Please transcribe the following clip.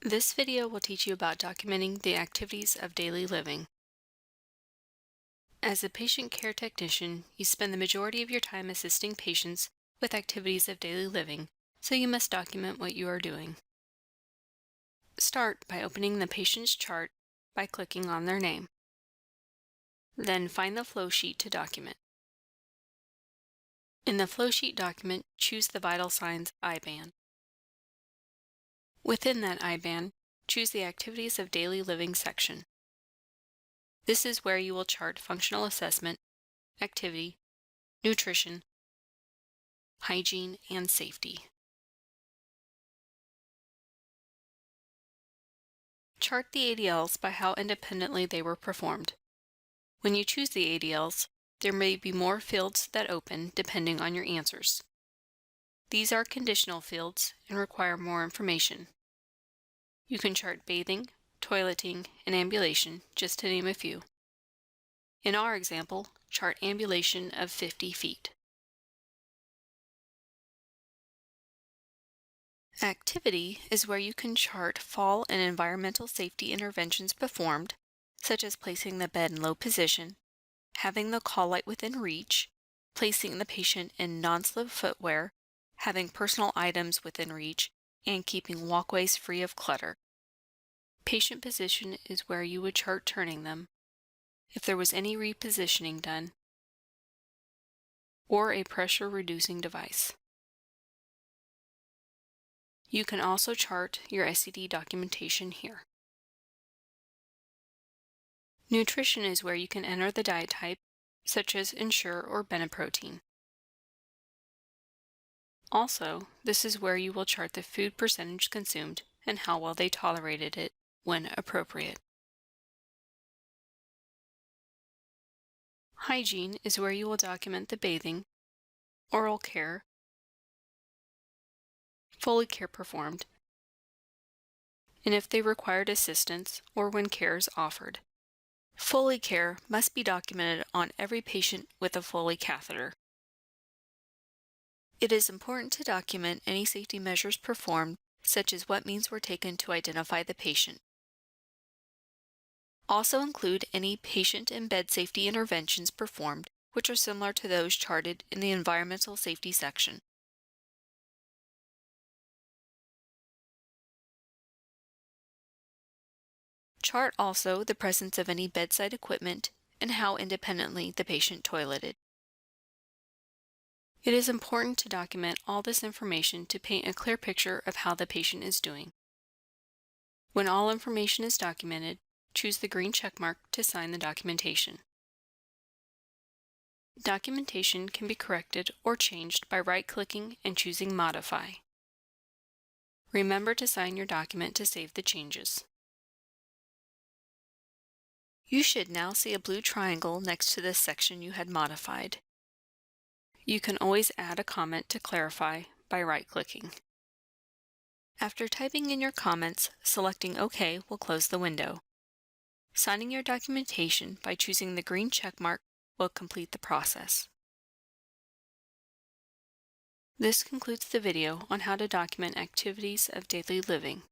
This video will teach you about documenting the activities of daily living. As a patient care technician, you spend the majority of your time assisting patients with activities of daily living, so you must document what you are doing. Start by opening the patient's chart by clicking on their name. Then find the flow sheet to document. In the flow sheet document, choose the vital signs IBAN. Within that IBAN, choose the Activities of Daily Living section. This is where you will chart functional assessment, activity, nutrition, hygiene, and safety. Chart the ADLs by how independently they were performed. When you choose the ADLs, there may be more fields that open depending on your answers. These are conditional fields and require more information. You can chart bathing, toileting, and ambulation, just to name a few. In our example, chart ambulation of 50 feet. Activity is where you can chart fall and environmental safety interventions performed, such as placing the bed in low position, having the call light within reach, placing the patient in non-slip footwear, having personal items within reach, and keeping walkways free of clutter. Patient position is where you would chart turning them, if there was any repositioning done, or a pressure reducing device. You can also chart your SED documentation here. Nutrition is where you can enter the diet type, such as Ensure or Beneprotein. Also, this is where you will chart the food percentage consumed and how well they tolerated it when appropriate. Hygiene is where you will document the bathing, oral care, Foley care performed, and if they required assistance or when care is offered. Foley care must be documented on every patient with a Foley catheter. It is important to document any safety measures performed, such as what means were taken to identify the patient. Also include any patient and bed safety interventions performed, which are similar to those charted in the environmental safety section. Chart also the presence of any bedside equipment and how independently the patient toileted. It is important to document all this information to paint a clear picture of how the patient is doing. When all information is documented, choose the green checkmark to sign the documentation. Documentation can be corrected or changed by right-clicking and choosing Modify. Remember to sign your document to save the changes. You should now see a blue triangle next to this section you had modified. You can always add a comment to clarify by right-clicking. After typing in your comments, selecting OK will close the window. Signing your documentation by choosing the green checkmark will complete the process. This concludes the video on how to document activities of daily living.